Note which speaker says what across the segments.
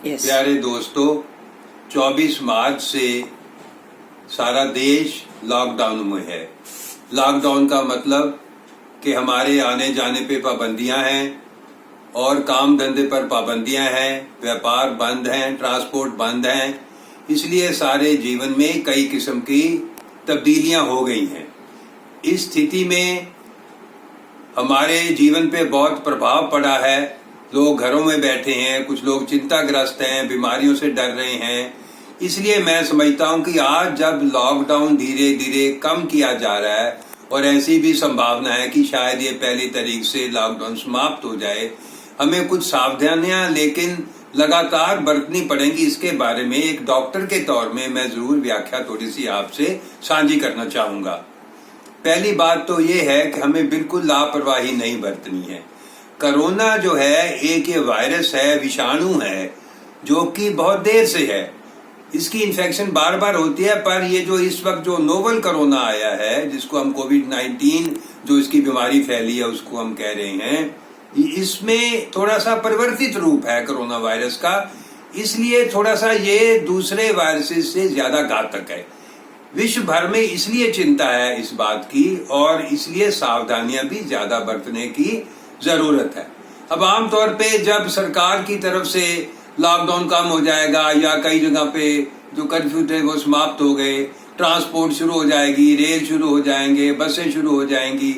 Speaker 1: प्यारे दोस्तों, 24 मार्च से सारा देश लॉकडाउन में है। लॉकडाउन का मतलब कि हमारे आने जाने पे पाबंदियां हैं और काम धंधे पर पाबंदियां हैं, व्यापार बंद हैं, ट्रांसपोर्ट बंद हैं। इसलिए सारे जीवन में कई किस्म की तब्दीलियां हो गई हैं। इस स्थिति में हमारे जीवन पे बहुत प्रभाव पड़ा है। लोग घरों में बैठे हैं, कुछ लोग चिंताग्रस्त हैं, बीमारियों से डर रहे हैं। इसलिए मैं समझता हूं कि आज जब लॉकडाउन धीरे धीरे कम किया जा रहा है और ऐसी भी संभावना है कि शायद ये 1 तारीख से लॉकडाउन समाप्त हो जाए, हमें कुछ सावधानियां लेकिन लगातार बरतनी पड़ेंगी। इसके बारे में एक डॉक्टर के तौर में मैं जरूर व्याख्या थोड़ी सी आपसे साझी करना चाहूंगा। पहली बात तो ये है कि हमें बिल्कुल लापरवाही नहीं बरतनी है। कोरोना जो है एक ये वायरस है, विषाणु है, जो कि बहुत देर से है। इसकी इन्फेक्शन बार बार होती है, पर ये जो इस वक्त जो नोवल कोरोना आया है, जिसको हम कोविड-19 जो इसकी बीमारी फैली है उसको हम कह रहे हैं, इसमें थोड़ा सा परिवर्तित रूप है कोरोना वायरस का। इसलिए थोड़ा सा ये दूसरे वायरसेस से ज्यादा घातक है। विश्व भर में इसलिए चिंता है इस बात की और इसलिए सावधानियां भी ज्यादा बरतने की जरूरत है। अब आमतौर पे जब सरकार की तरफ से लॉकडाउन कम हो जाएगा या कई जगह पे जो कर्फ्यू थे वो समाप्त हो गए, ट्रांसपोर्ट शुरू हो जाएगी, रेल शुरू हो जाएंगे, बसें शुरू हो जाएंगी,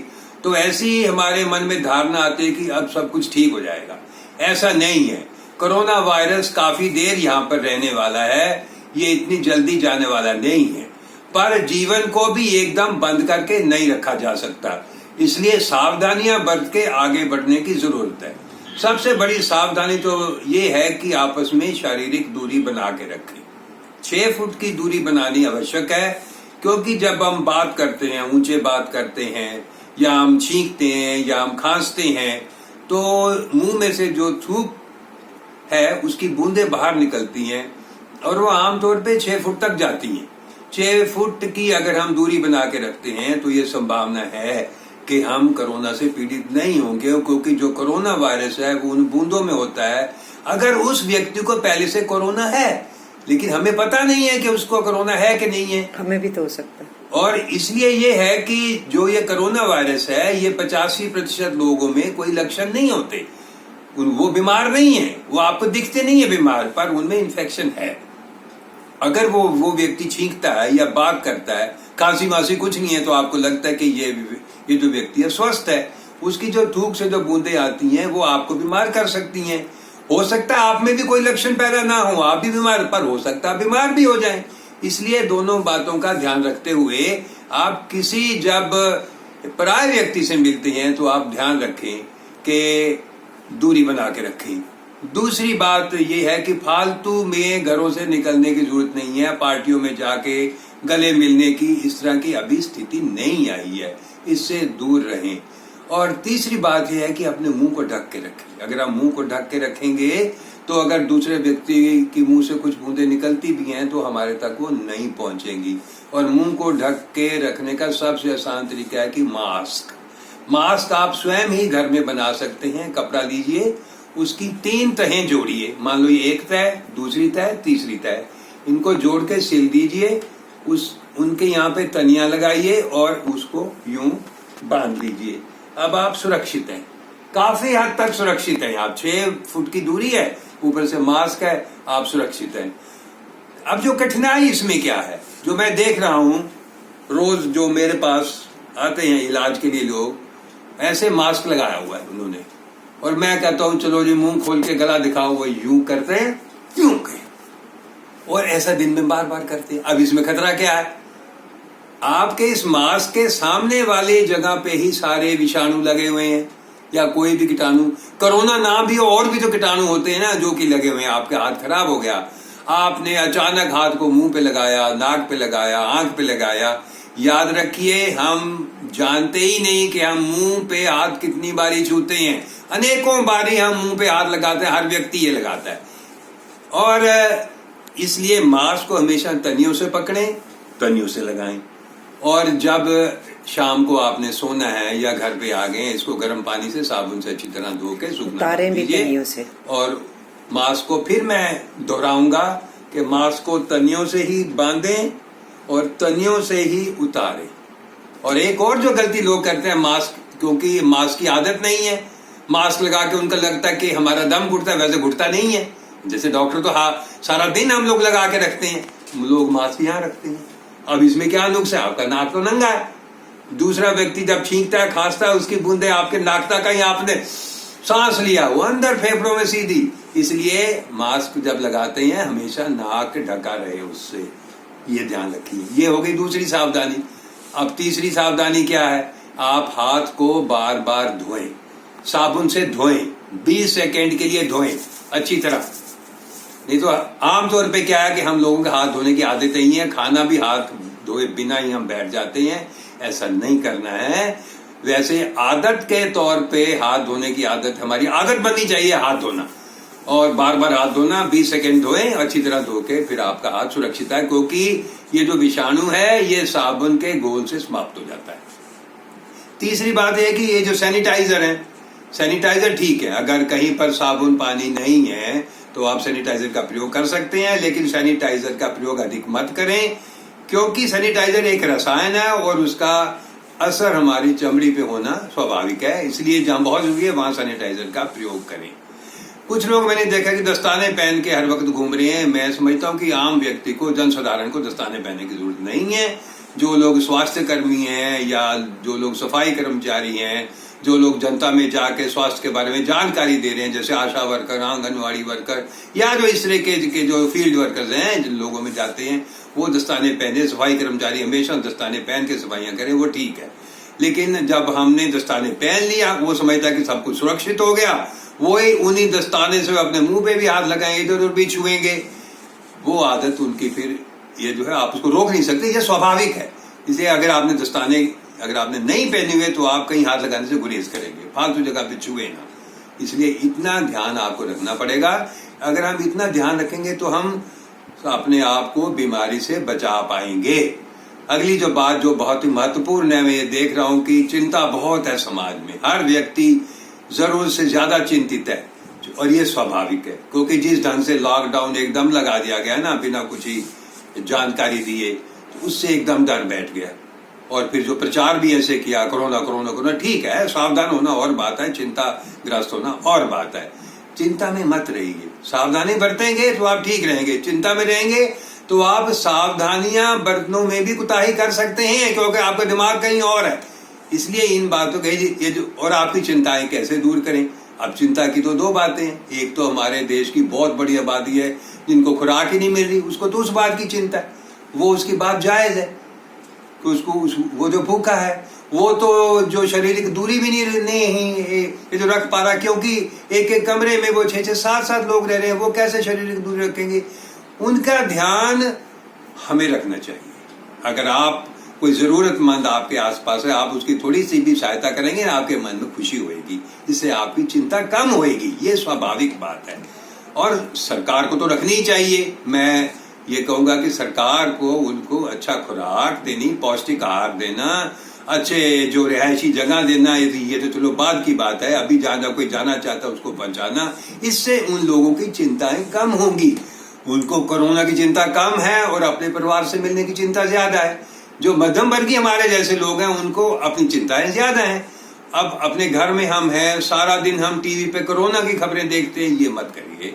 Speaker 1: तो ऐसी हमारे मन में धारणा आती है कि अब सब कुछ ठीक हो जाएगा। ऐसा नहीं है। कोरोना वायरस काफी देर यहाँ पर रहने वाला है, ये इतनी जल्दी जाने वाला नहीं है। पर जीवन को भी एकदम बंद करके नहीं रखा जा सकता, इसलिए सावधानियां बरत के आगे बढ़ने की जरूरत है। सबसे बड़ी सावधानी तो ये है कि आपस में शारीरिक दूरी बना के रखें। 6 फुट की दूरी बनानी आवश्यक है, क्योंकि जब हम बात करते हैं, ऊंचे बात करते हैं, या हम छींकते हैं या हम खांसते हैं, तो मुंह में से जो थूक है उसकी बूंदें बाहर निकलती हैं और वो आमतौर पे 6 फुट तक जाती हैं। 6 फुट की अगर हम दूरी बना के रखते हैं तो ये संभावना है कि हम कोरोना से पीड़ित नहीं होंगे, क्योंकि जो कोरोना वायरस है वो उन बूंदों में होता है। अगर उस व्यक्ति को पहले से कोरोना है लेकिन हमें पता नहीं है कि उसको कोरोना है कि नहीं है,
Speaker 2: हमें भी तो हो सकता है।
Speaker 1: और इसलिए ये है कि जो ये कोरोना वायरस है, ये 85% लोगों में कोई लक्षण नहीं होते, वो बीमार नहीं है, वो आपको दिखते नहीं है बीमार, पर उनमें इन्फेक्शन है। अगर वो व्यक्ति छींकता है या बात करता है, खांसी वासी कुछ नहीं है, तो आपको लगता है कि ये जो व्यक्ति है स्वस्थ है। उसकी जो थूक से जो बूंदें आती हैं वो आपको बीमार कर सकती हैं। हो सकता है आप में भी कोई लक्षण पैदा ना हो, आप भी बीमार, पर हो सकता है बीमार भी हो जाएं। इसलिए दोनों बातों का ध्यान रखते हुए आप किसी जब पराये व्यक्ति से मिलते हैं तो आप ध्यान रखें कि दूरी बना के रखें। दूसरी बात यह है कि फालतू में घरों से निकलने की जरूरत नहीं है। पार्टियों में जाके गले मिलने की इस तरह की अभी स्थिति नहीं आई है, इससे दूर रहें। और तीसरी बात यह है कि अपने मुंह को ढक के रखें। अगर हम मुंह को ढक के रखेंगे तो अगर दूसरे व्यक्ति की मुंह से कुछ बूंदें निकलती भी हैं तो हमारे तक वो नहीं पहुंचेंगी। और मुंह को ढक के रखने का सबसे आसान तरीका है कि मास्क आप स्वयं ही घर में बना सकते हैं। कपड़ा लीजिए, उसकी 3 तहें जोड़िए, मान लो ये 1 तह, दूसरी तह, तीसरी तह, इनको जोड़ के सिल दीजिए। उनके यहाँ पे तनिया लगाइए और उसको यूं बांध लीजिए। अब आप सुरक्षित हैं, काफी हद तक सुरक्षित हैं। आप 6 फुट की दूरी है, ऊपर से मास्क है, आप सुरक्षित हैं। अब जो कठिनाई इसमें क्या है, जो मैं देख रहा हूं, रोज जो मेरे पास आते हैं इलाज के लिए लोग, ऐसे मास्क लगाया हुआ है उन्होंने, और मैं कहता हूं चलो जी मुंह खोल के गला दिखाओ, वो यूं करते हैं, यूं कहे, और ऐसा दिन में बार बार करते हैं। अब इसमें खतरा क्या है? आपके इस मास्क के सामने वाले जगह पे ही सारे विषाणु लगे हुए हैं या कोई भी कीटाणु, कोरोना ना भी हो और भी जो कीटाणु होते हैं ना जो कि लगे हुए हैं। आपके हाथ खराब हो गया, आपने अचानक हाथ को मुंह पे लगाया, नाक पे लगाया, आंख पे लगाया, याद रखिए हम जानते ही नहीं कि हम मुंह पे हाथ कितनी बारी छूते हैं। अनेकों बारी हम मुंह पे हाथ लगाते हैं, हर व्यक्ति ये लगाता है। और इसलिए मास्क को हमेशा तनियों से पकड़ें, तनियों से लगाएं। और जब शाम को आपने सोना है या घर पे आ गए, इसको गर्म पानी से साबुन से अच्छी तरह धो के सूखना दीजिए और मास्क को फिर मैं दोहराऊंगा कि मास्क को तनियों से ही बांधें और तनियों से ही उतारें। और एक और जो गलती लोग करते हैं मास्क, क्योंकि मास्क की आदत नहीं है, मास्क लगा के उनका लगता है कि हमारा दम घुटता है, वैसे घुटता नहीं है। जैसे डॉक्टर तो सारा दिन हम लोग लगा के रखते हैं, लोग मास्क यहाँ रखते हैं। अब इसमें क्या नुक्स है? आपका नाक तो नंगा है। दूसरा व्यक्ति जब छींकता है, खांसता है, उसकी बूंदे आपके नाक तक कहीं आपने सांस लिया, वो अंदर फेफड़ों में सीधी। इसलिए मास्क जब लगाते हैं हमेशा नाक ढका रहे उससे, ये ध्यान रखिए। ये हो गई दूसरी सावधानी। अब तीसरी सावधानी क्या है? आप हाथ को बार बार धोएं, साबुन से धोएं, 20 सेकेंड के लिए धोएं अच्छी तरह। नहीं तो आमतौर पे क्या है कि हम लोगों के हाथ धोने की आदत नहीं है, खाना भी हाथ धोए बिना ही हम बैठ जाते हैं। ऐसा नहीं करना है। वैसे आदत के तौर पे हाथ धोने की आदत, हमारी आदत बननी चाहिए हाथ धोना, और बार बार हाथ धोना, 20 सेकेंड धोएं अच्छी तरह धो के, फिर आपका हाथ सुरक्षित है, क्योंकि ये जो विषाणु है ये साबुन के घोल से समाप्त हो जाता है। तीसरी बात है कि ये जो सैनिटाइजर है, सैनिटाइजर ठीक है, अगर कहीं पर साबुन पानी नहीं है तो आप सैनिटाइजर का प्रयोग कर सकते हैं, लेकिन सैनिटाइजर का प्रयोग अधिक मत करें, क्योंकि सैनिटाइजर एक रसायन है और उसका असर हमारी चमड़ी पे होना स्वाभाविक है। इसलिए जहां बहुत जरूरी है वहां सैनिटाइजर का प्रयोग करें। कुछ लोग मैंने देखा कि दस्ताने पहन के हर वक्त घूम रहे हैं। मैं समझता हूं कि आम व्यक्ति को, जनसाधारण को दस्ताने पहनने की जरूरत नहीं है। जो लोग स्वास्थ्य कर्मी हैं या जो लोग सफाई कर्मचारी हैं, जो लोग जनता में जाके स्वास्थ्य के बारे में जानकारी दे रहे हैं, जैसे आशा वर्कर, आंगनवाड़ी वर्कर, या जो इस तरह के जो फील्ड वर्कर्स हैं जिन लोगों में जाते हैं, वो दस्ताने पहने। सफाई कर्मचारी हमेशा दस्ताने पहन के सफाइयां करें, वो ठीक है। लेकिन जब हमने दस्ताने पहन लिया, वो समझता है कि सब कुछ सुरक्षित हो गया, वो ही उन्हीं दस्ताने से अपने मुंह पे भी हाथ लगाएंगे, इधर उधर भी छुएंगे, वो आदत उनकी फिर ये जो है आप उसको रोक नहीं सकते, ये स्वाभाविक है। इसलिए अगर आपने नहीं पहने हुए तो आप कहीं हाथ लगाने से गुरेज करेंगे, फालतू जगह पे छुए ना। इसलिए इतना ध्यान आपको रखना पड़ेगा। अगर हम इतना ध्यान रखेंगे तो हम अपने आप को बीमारी से बचा पाएंगे। अगली जो बात जो बहुत ही महत्वपूर्ण है, मैं ये देख रहा हूं कि चिंता बहुत है समाज में, हर व्यक्ति जरूरत से ज्यादा चिंतित है, और ये स्वाभाविक है, क्योंकि जिस ढंग से लॉकडाउन एकदम लगा दिया गया ना, बिना कुछ ही जानकारी दिए, तो उससे एकदम डर बैठ गया। और फिर जो प्रचार भी ऐसे किया, कोरोना कोरोना कोरोना, ठीक है, सावधान होना और बात है, चिंताग्रस्त होना और बात है। चिंता में मत रहिए, सावधानी बरतेंगे तो आप ठीक रहेंगे, चिंता में रहेंगे तो आप सावधानियां बरतनों में भी कुताही कर सकते हैं, क्योंकि आपका दिमाग कहीं और है। इसलिए इन बातों के ये जो, और आपकी चिंताएं कैसे दूर करें? अब चिंता की तो दो बातें हैं। एक तो हमारे देश की बहुत बड़ी आबादी है जिनको खुराक ही नहीं मिल रही, उसको तो उस बात की चिंता है, वो उसकी बात जायज है कि वो जो भूखा है, वो तो जो शारीरिक दूरी भी नहीं जो रख पा रहा, क्योंकि एक एक कमरे में वो 6-6, 7-7 लोग रह रहे हैं, वो कैसे शारीरिक दूरी रखेंगे? उनका ध्यान हमें रखना चाहिए। अगर आप कोई जरूरतमंद आपके आसपास है, आप उसकी थोड़ी सी भी सहायता करेंगे, आपके मन में खुशी होगी, इससे आपकी चिंता कम होगी, ये स्वाभाविक बात है। और सरकार को तो रखनी ही चाहिए। मैं ये कहूंगा कि सरकार को उनको अच्छा खुराक देनी, पौष्टिक आहार देना, अच्छे जो रिहायशी जगह देना, ये तो चलो बाद की बात है। अभी जहां कोई जाना चाहता है उसको पहुंचाना, इससे उन लोगों की चिंताएं कम होंगी। उनको कोरोना की चिंता कम है और अपने परिवार से मिलने की चिंता ज्यादा है। जो मध्यम वर्गीय हमारे जैसे लोग हैं, उनको अपनी चिंताएं ज्यादा हैं। अब अपने घर में हम हैं, सारा दिन हम टीवी पे कोरोना की खबरें देखते हैं, ये मत करिए।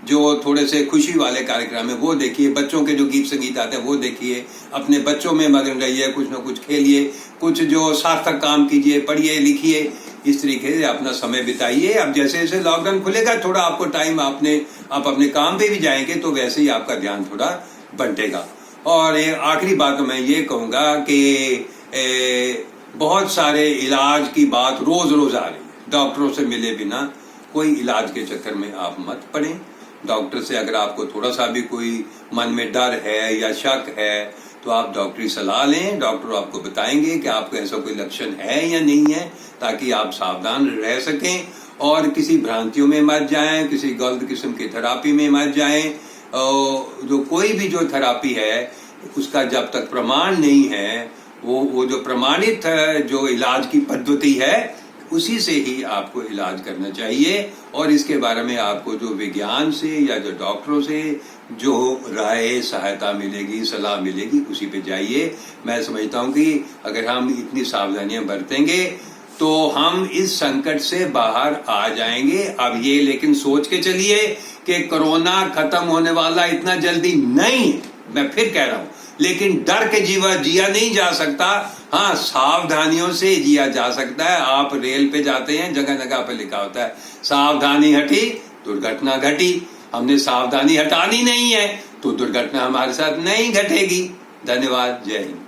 Speaker 1: जो थोड़े से खुशी वाले कार्यक्रम है वो देखिए, बच्चों के जो गीत संगीत आते हैं वो देखिए, अपने बच्चों में मगन रहिए, कुछ ना कुछ खेलिए, कुछ जो सार्थक काम कीजिए, पढ़िए लिखिए, इस तरीके से अपना समय बिताइए। अब जैसे जैसे लॉकडाउन खुलेगा, थोड़ा आपको टाइम आप अपने काम पे भी जाएंगे तो वैसे ही आपका ध्यान थोड़ा बंटेगा। और आखिरी बात मैं ये कहूंगा कि बहुत सारे इलाज की बात रोज रोज आ रही है, डॉक्टरों से मिले बिना कोई इलाज के चक्कर में आप मत पड़ें। डॉक्टर से अगर आपको थोड़ा सा भी कोई मन में डर है या शक है तो आप डॉक्टरी सलाह लें। डॉक्टर आपको बताएंगे कि आपको ऐसा कोई लक्षण है या नहीं है, ताकि आप सावधान रह सकें और किसी भ्रांतियों में मत जाएं, किसी गलत किस्म की थेरापी में मत जाएं। जो कोई भी जो थेरापी है उसका जब तक प्रमाण नहीं है, वो जो प्रमाणित जो इलाज की पद्धति है उसी से ही आपको इलाज करना चाहिए। और इसके बारे में आपको जो विज्ञान से या जो डॉक्टरों से जो राय सहायता मिलेगी, सलाह मिलेगी, उसी पे जाइए। मैं समझता हूं कि अगर हम इतनी सावधानियां बरतेंगे तो हम इस संकट से बाहर आ जाएंगे। अब ये लेकिन सोच के चलिए कि कोरोना खत्म होने वाला इतना जल्दी नहीं, मैं फिर कह रहा हूं, लेकिन डर के जिया नहीं जा सकता। हाँ, सावधानियों से जिया जा सकता है। आप रेल पे जाते हैं, जगह जगह पे लिखा होता है सावधानी हटी दुर्घटना घटी। हमने सावधानी हटानी नहीं है तो दुर्घटना हमारे साथ नहीं घटेगी। धन्यवाद। जय हिंद।